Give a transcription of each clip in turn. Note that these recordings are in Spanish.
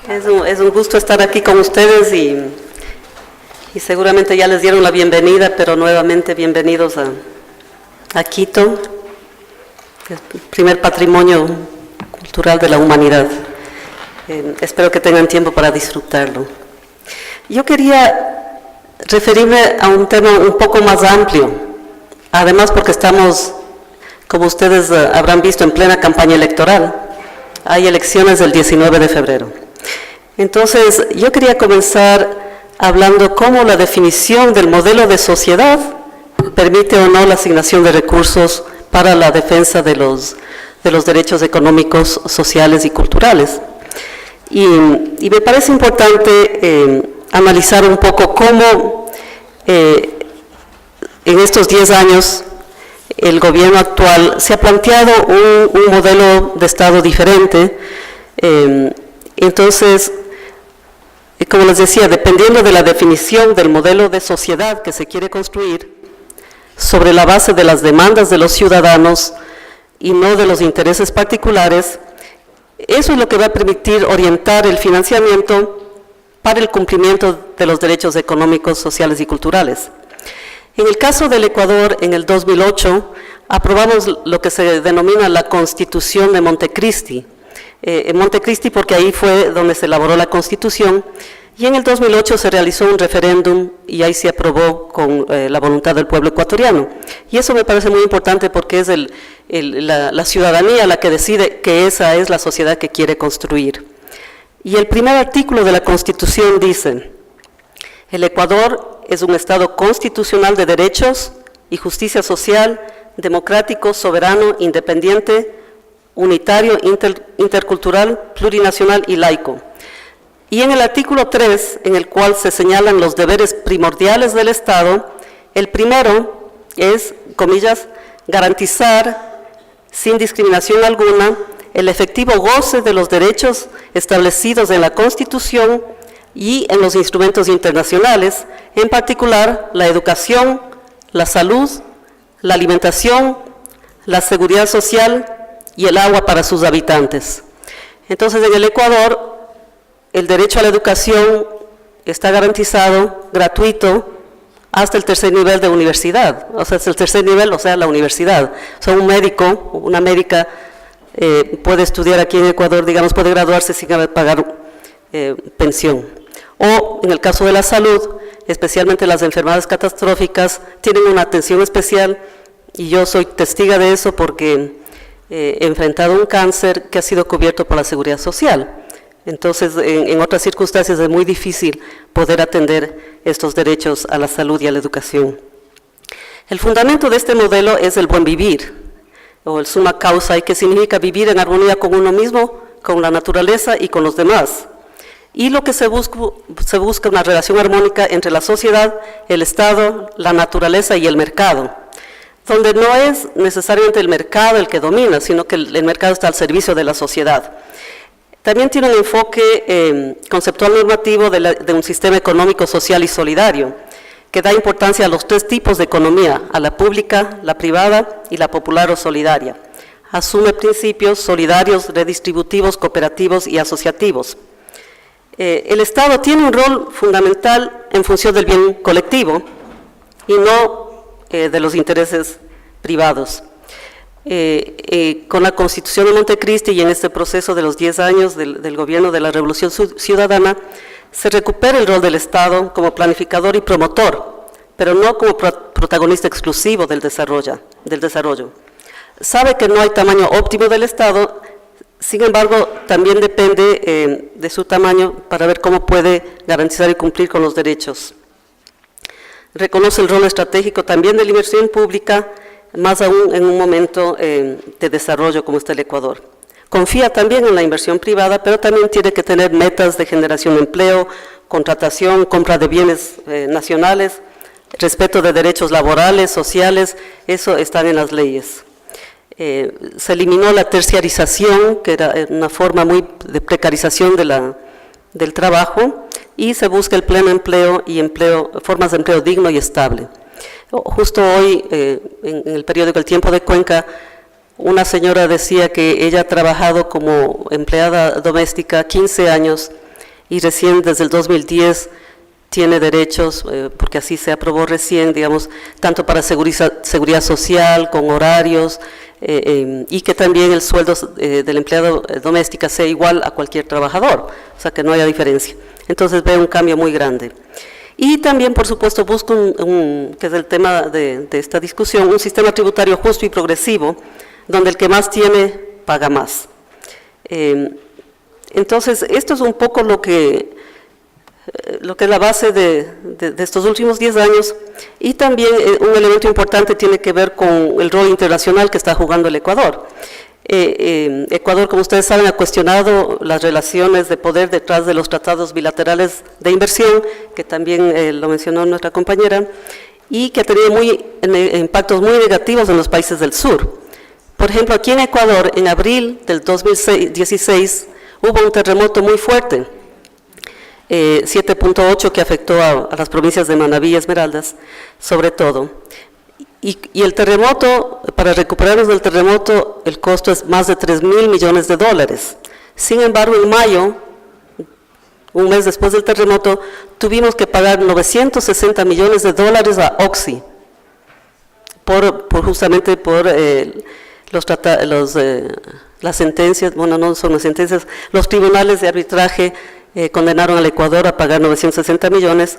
Es un gusto estar aquí con ustedes y seguramente ya les dieron la bienvenida, pero nuevamente bienvenidos a Quito, el primer patrimonio cultural de la humanidad. Espero que tengan tiempo para disfrutarlo. Yo quería referirme a un tema un poco más amplio, además porque estamos, como ustedes habrán visto, en plena campaña electoral. Hay elecciones el 19 de febrero. Entonces, yo quería comenzar hablando cómo la definición del modelo de sociedad permite o no la asignación de recursos para la defensa de los derechos económicos, sociales y culturales. Y me parece importante analizar un poco cómo en estos 10 años el gobierno actual se ha planteado un modelo de Estado diferente. Entonces, como les decía, dependiendo de la definición del modelo de sociedad que se quiere construir, sobre la base de las demandas de los ciudadanos y no de los intereses particulares, eso es lo que va a permitir orientar el financiamiento para el cumplimiento de los derechos económicos, sociales y culturales. En el caso del Ecuador, en el 2008, aprobamos lo que se denomina la Constitución de Montecristi. En Montecristi porque ahí fue donde se elaboró la Constitución, y en el 2008 se realizó un referéndum y ahí se aprobó con la voluntad del pueblo ecuatoriano. Y eso me parece muy importante porque es la ciudadanía la que decide que esa es la sociedad que quiere construir. Y el primer artículo de la Constitución dice: el Ecuador es un Estado constitucional de derechos y justicia social, democrático, soberano, independiente, unitario, intercultural, plurinacional y laico. Y en el artículo 3, en el cual se señalan los deberes primordiales del Estado, el primero es, comillas, garantizar, sin discriminación alguna, el efectivo goce de los derechos establecidos en la Constitución y en los instrumentos internacionales, en particular la educación, la salud, la alimentación, la seguridad social y el agua para sus habitantes. Entonces, en el Ecuador, el derecho a la educación está garantizado, gratuito, hasta el tercer nivel de universidad. O sea, es el tercer nivel, o sea, la universidad. O sea, un médico, una médica puede estudiar aquí en Ecuador, digamos, puede graduarse sin pagar pensión. O, en el caso de la salud, especialmente las enfermedades catastróficas, tienen una atención especial, y yo soy testiga de eso porque he enfrentado un cáncer que ha sido cubierto por la Seguridad Social. Entonces, en otras circunstancias es muy difícil poder atender estos derechos a la salud y a la educación. El fundamento de este modelo es el buen vivir, o el summa causa, que significa vivir en armonía con uno mismo, con la naturaleza y con los demás. Y lo que se busca una relación armónica entre la sociedad, el Estado, la naturaleza y el mercado, donde no es necesariamente el mercado el que domina, sino que el mercado está al servicio de la sociedad. También tiene un enfoque conceptual normativo de un sistema económico, social y solidario, que da importancia a los tres tipos de economía: a la pública, la privada y la popular o solidaria. Asume principios solidarios, redistributivos, cooperativos y asociativos. El Estado tiene un rol fundamental en función del bien colectivo y no de los intereses privados. Con la Constitución de Montecristi y en este proceso de los 10 años del gobierno de la Revolución Ciudadana, se recupera el rol del Estado como planificador y promotor, pero no como protagonista exclusivo del desarrollo. Sabe que no hay tamaño óptimo del Estado, sin embargo, también depende de su tamaño para ver cómo puede garantizar y cumplir con los derechos. Reconoce el rol estratégico también de la inversión pública, más aún en un momento de desarrollo como está el Ecuador. Confía también en la inversión privada, pero también tiene que tener metas de generación de empleo, contratación, compra de bienes nacionales, respeto de derechos laborales, sociales, eso está en las leyes. Se eliminó la terciarización, que era una forma muy de precarización del trabajo, y se busca el pleno empleo y formas de empleo digno y estable. Justo hoy, en el periódico El Tiempo de Cuenca, una señora decía que ella ha trabajado como empleada doméstica 15 años y recién desde el 2010 tiene derechos, porque así se aprobó recién, digamos, tanto para seguridad social, con horarios, y que también el sueldo del empleado doméstica sea igual a cualquier trabajador, o sea, que no haya diferencia. Entonces veo un cambio muy grande. Y también, por supuesto, busco, que es el tema de esta discusión, un sistema tributario justo y progresivo, donde el que más tiene, paga más. Entonces, esto es un poco lo que es la base de estos últimos 10 años, y también un elemento importante tiene que ver con el rol internacional que está jugando el Ecuador. Ecuador, como ustedes saben, ha cuestionado las relaciones de poder detrás de los tratados bilaterales de inversión, que también lo mencionó nuestra compañera, y que ha tenido impactos muy negativos en los países del sur. Por ejemplo, aquí en Ecuador, en abril del 2016, hubo un terremoto muy fuerte, 7.8, que afectó a las provincias de Manabí y Esmeraldas, sobre todo. Y el terremoto, para recuperarnos del terremoto, el costo es más de 3.000 millones de dólares. Sin embargo, en mayo, un mes después del terremoto, tuvimos que pagar 960 millones de dólares a Oxy, justamente por las sentencias, bueno, no son las sentencias, los tribunales de arbitraje condenaron al Ecuador a pagar 960 millones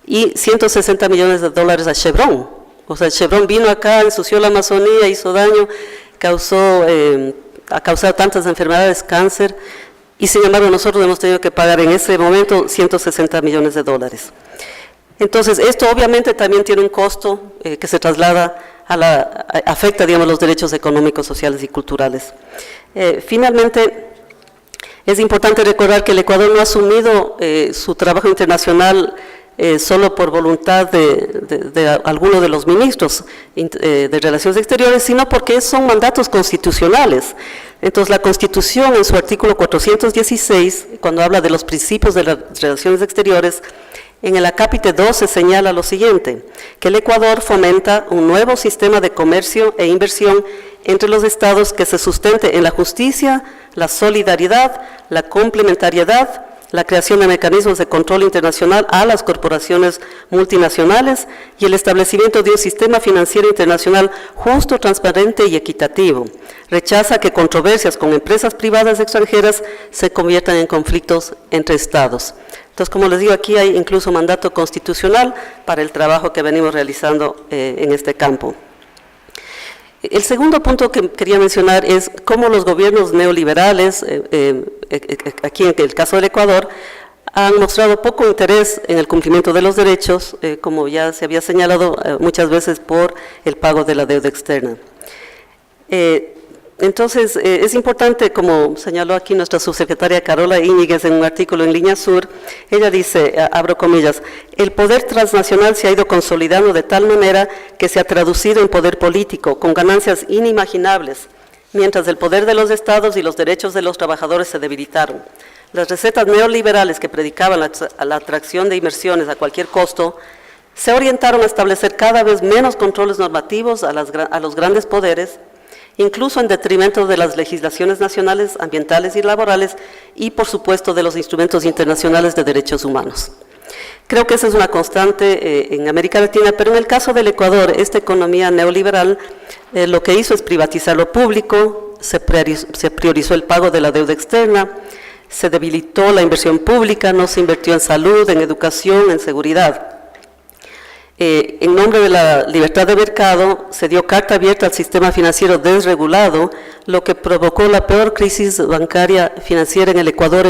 y 160 millones de dólares a Chevron. O sea, Chevron vino acá, ensució la Amazonía, hizo daño, ha causado tantas enfermedades, cáncer, y sin embargo nosotros hemos tenido que pagar en ese momento 160 millones de dólares. Entonces, esto obviamente también tiene un costo que se traslada afecta, digamos, los derechos económicos, sociales y culturales. Finalmente, es importante recordar que el Ecuador no ha asumido su trabajo internacional solo por voluntad de alguno de los ministros de Relaciones Exteriores, sino porque son mandatos constitucionales. Entonces, la Constitución, en su artículo 416, cuando habla de los principios de las relaciones exteriores, en el acápite 12 señala lo siguiente, que el Ecuador fomenta un nuevo sistema de comercio e inversión entre los estados que se sustente en la justicia, la solidaridad, la complementariedad, la creación de mecanismos de control internacional a las corporaciones multinacionales y el establecimiento de un sistema financiero internacional justo, transparente y equitativo. Rechaza que controversias con empresas privadas extranjeras se conviertan en conflictos entre estados. Entonces, como les digo, aquí hay incluso mandato constitucional para el trabajo que venimos realizando en este campo. El segundo punto que quería mencionar es cómo los gobiernos neoliberales, aquí en el caso del Ecuador, han mostrado poco interés en el cumplimiento de los derechos, como ya se había señalado muchas veces por el pago de la deuda externa. Entonces, es importante, como señaló aquí nuestra subsecretaria Carola Íñiguez en un artículo en Línea Sur, ella dice, abro comillas, el poder transnacional se ha ido consolidando de tal manera que se ha traducido en poder político, con ganancias inimaginables, mientras el poder de los estados y los derechos de los trabajadores se debilitaron. Las recetas neoliberales que predicaban la atracción de inversiones a cualquier costo, se orientaron a establecer cada vez menos controles normativos a los grandes poderes, incluso en detrimento de las legislaciones nacionales, ambientales y laborales, y por supuesto de los instrumentos internacionales de derechos humanos. Creo que esa es una constante en América Latina, pero en el caso del Ecuador, esta economía neoliberal lo que hizo es privatizar lo público, se priorizó el pago de la deuda externa, se debilitó la inversión pública, no se invirtió en salud, en educación, en seguridad. En nombre de la libertad de mercado, se dio carta abierta al sistema financiero desregulado, lo que provocó la peor crisis bancaria financiera en el Ecuador,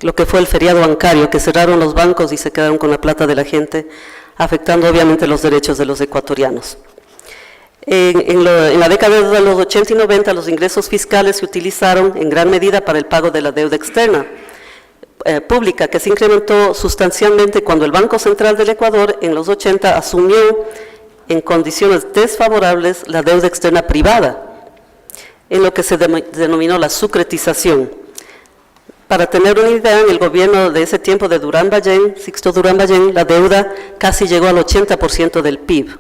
lo que fue el feriado bancario, que cerraron los bancos y se quedaron con la plata de la gente, afectando obviamente los derechos de los ecuatorianos. En la década de los 80 y 90, los ingresos fiscales se utilizaron en gran medida para el pago de la deuda externa pública, que se incrementó sustancialmente cuando el Banco Central del Ecuador en los 80 asumió en condiciones desfavorables la deuda externa privada, en lo que se denominó la sucretización. Para tener una idea, en el gobierno de ese tiempo de Durán Ballén, Sixto Durán Ballén, la deuda casi llegó al 80% del PIB.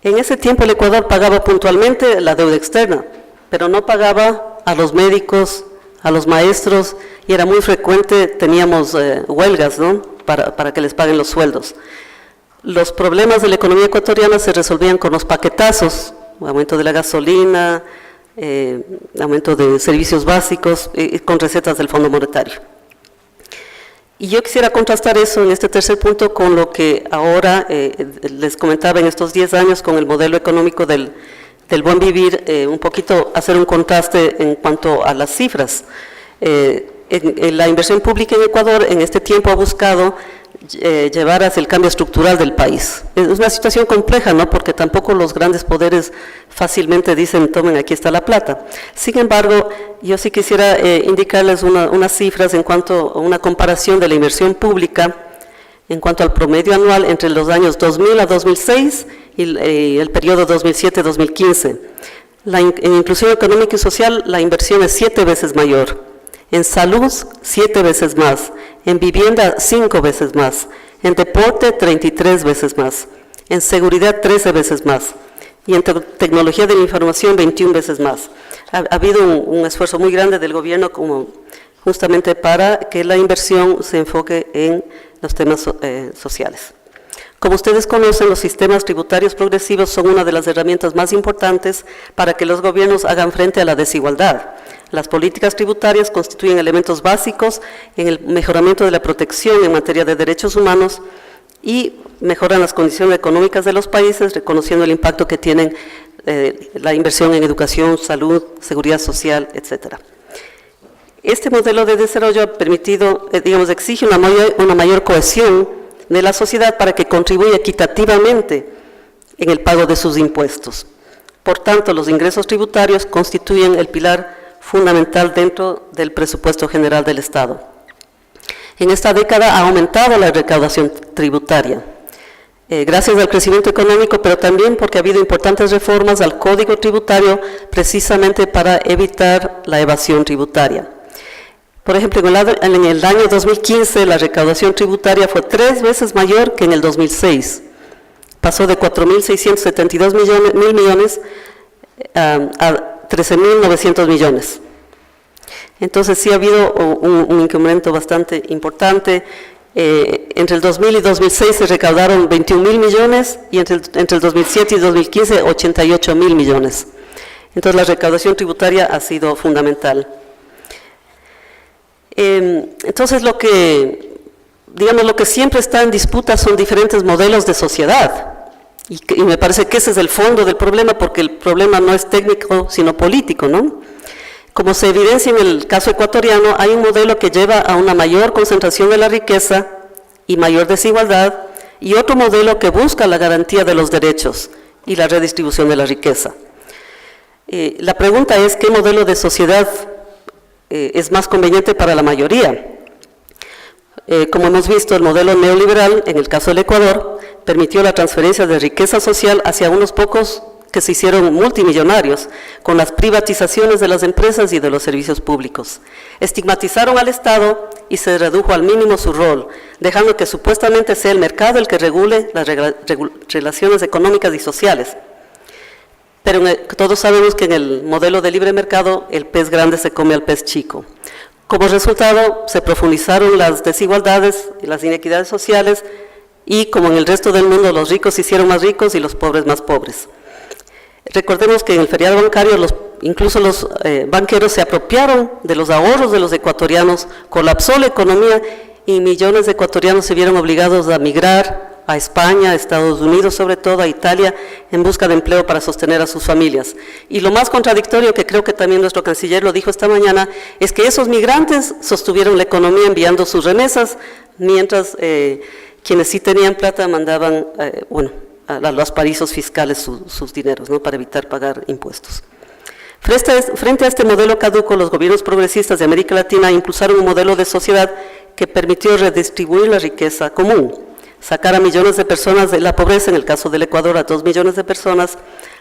En ese tiempo el Ecuador pagaba puntualmente la deuda externa, pero no pagaba a los médicos, a los maestros y era muy frecuente, teníamos huelgas, ¿no?, para que les paguen los sueldos. Los problemas de la economía ecuatoriana se resolvían con los paquetazos, aumento de la gasolina, aumento de servicios básicos, con recetas del Fondo Monetario. Y yo quisiera contrastar eso en este tercer punto con lo que ahora les comentaba en estos 10 años con el modelo económico del buen vivir, un poquito hacer un contraste en cuanto a las cifras. La inversión pública en Ecuador en este tiempo ha buscado llevar hacia el cambio estructural del país. Es una situación compleja, ¿no?, porque tampoco los grandes poderes fácilmente dicen, tomen, aquí está la plata. Sin embargo, yo sí quisiera indicarles unas cifras en cuanto a una comparación de la inversión pública en cuanto al promedio anual entre los años 2000 a 2006 y el periodo 2007-2015. En inclusión económica y social, la inversión es 7 veces mayor. En salud, 7 veces más. En vivienda, 5 veces más. En deporte, 33 veces más. En seguridad, 13 veces más. Y en tecnología de la información, 21 veces más. Ha habido un esfuerzo muy grande del gobierno como justamente para que la inversión se enfoque en los temas sociales. Como ustedes conocen, los sistemas tributarios progresivos son una de las herramientas más importantes para que los gobiernos hagan frente a la desigualdad. Las políticas tributarias constituyen elementos básicos en el mejoramiento de la protección en materia de derechos humanos y mejoran las condiciones económicas de los países, reconociendo el impacto que tienen la inversión en educación, salud, seguridad social, etc. Este modelo de desarrollo ha permitido, exige una mayor cohesión de la sociedad para que contribuya equitativamente en el pago de sus impuestos. Por tanto, los ingresos tributarios constituyen el pilar fundamental dentro del presupuesto general del Estado. En esta década ha aumentado la recaudación tributaria, gracias al crecimiento económico, pero también porque ha habido importantes reformas al Código Tributario precisamente para evitar la evasión tributaria. Por ejemplo, en el año 2015 la recaudación tributaria fue 3 veces mayor que en el 2006. Pasó de 4.672 millones a 13.900 millones. Entonces sí ha habido un incremento bastante importante. Entre el 2000 y 2006 se recaudaron 21.000 millones y entre el 2007 y 2015 88.000 millones. Entonces la recaudación tributaria ha sido fundamental. Entonces lo que siempre está en disputa son diferentes modelos de sociedad. Y me parece que ese es el fondo del problema, porque el problema no es técnico, sino político, ¿no? Como se evidencia en el caso ecuatoriano, hay un modelo que lleva a una mayor concentración de la riqueza y mayor desigualdad, y otro modelo que busca la garantía de los derechos y la redistribución de la riqueza. La pregunta es, ¿qué modelo de sociedad es más conveniente para la mayoría? Como hemos visto, el modelo neoliberal, en el caso del Ecuador, permitió la transferencia de riqueza social hacia unos pocos que se hicieron multimillonarios con las privatizaciones de las empresas y de los servicios públicos. Estigmatizaron al Estado y se redujo al mínimo su rol, dejando que supuestamente sea el mercado el que regule las relaciones económicas y sociales. Pero todos sabemos que en el modelo de libre mercado el pez grande se come al pez chico. Como resultado, se profundizaron las desigualdades y las inequidades sociales y, como en el resto del mundo, los ricos se hicieron más ricos y los pobres más pobres. Recordemos que en el feriado bancario, incluso los banqueros se apropiaron de los ahorros de los ecuatorianos, colapsó la economía y millones de ecuatorianos se vieron obligados a migrar a España, a Estados Unidos, sobre todo a Italia, en busca de empleo para sostener a sus familias. Y lo más contradictorio, que creo que también nuestro canciller lo dijo esta mañana, es que esos migrantes sostuvieron la economía enviando sus remesas, mientras quienes sí tenían plata mandaban, a los paraísos fiscales sus dineros, ¿no?, para evitar pagar impuestos. Frente a este modelo caduco, los gobiernos progresistas de América Latina impulsaron un modelo de sociedad que permitió redistribuir la riqueza común, sacar a millones de personas de la pobreza, en el caso del Ecuador a 2 millones de personas,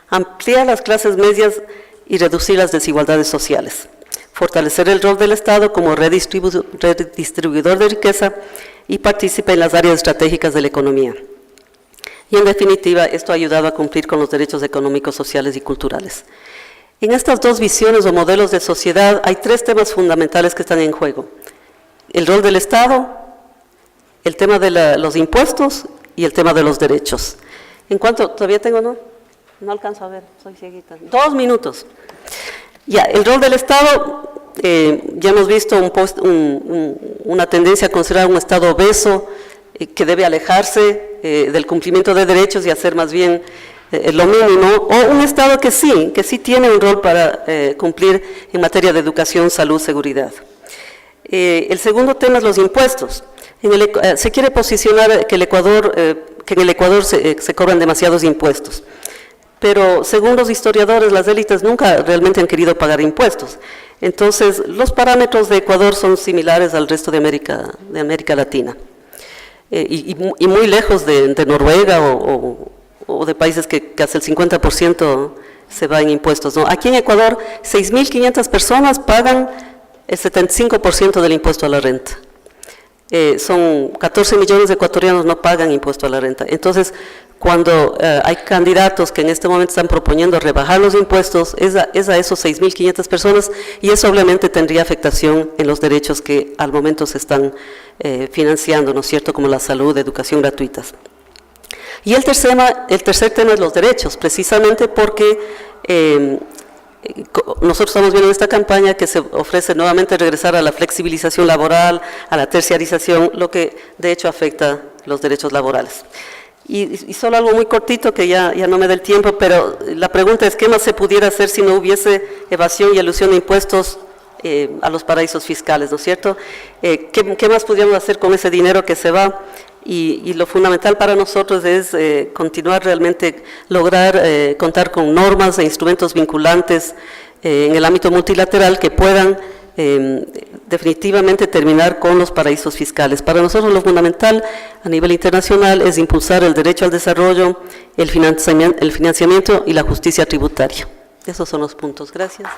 ampliar las clases medias y reducir las desigualdades sociales, fortalecer el rol del Estado como redistribuidor de riqueza y participa en las áreas estratégicas de la economía. Y en definitiva, esto ha ayudado a cumplir con los derechos económicos, sociales y culturales. En estas dos visiones o modelos de sociedad hay tres temas fundamentales que están en juego. El rol del Estado, el tema de los impuestos y el tema de los derechos. En cuanto, ¿todavía tengo, no? No alcanzo a ver, soy cieguita. 2 minutos. Ya, el rol del Estado, ya hemos visto una tendencia a considerar un Estado obeso que debe alejarse del cumplimiento de derechos y hacer más bien lo mínimo, o un Estado que sí tiene un rol para cumplir en materia de educación, salud, seguridad. El segundo tema es los impuestos. Se quiere posicionar que en el Ecuador se cobran demasiados impuestos, pero según los historiadores, las élites nunca realmente han querido pagar impuestos. Entonces, los parámetros de Ecuador son similares al resto de América Latina, y muy lejos de Noruega o de países que casi el 50% se va en impuestos, ¿no? Aquí en Ecuador, 6.500 personas pagan el 75% del impuesto a la renta. Son 14 millones de ecuatorianos no pagan impuesto a la renta. Entonces, cuando hay candidatos que en este momento están proponiendo rebajar los impuestos, es a esos 6.500 personas, y eso obviamente tendría afectación en los derechos que al momento se están financiando, ¿no es cierto?, como la salud, educación gratuitas. Y el tercer tema es los derechos, precisamente porque nosotros estamos viendo en esta campaña que se ofrece nuevamente regresar a la flexibilización laboral, a la terciarización, lo que de hecho afecta los derechos laborales. Y solo algo muy cortito, que ya no me da el tiempo, pero la pregunta es: ¿qué más se pudiera hacer si no hubiese evasión y elusión de impuestos a los paraísos fiscales, ¿no es cierto? ¿Qué más podríamos hacer con ese dinero que se va? Y lo fundamental para nosotros es continuar realmente, lograr contar con normas e instrumentos vinculantes en el ámbito multilateral que puedan definitivamente terminar con los paraísos fiscales. Para nosotros lo fundamental a nivel internacional es impulsar el derecho al desarrollo, el financiamiento y la justicia tributaria. Esos son los puntos. Gracias.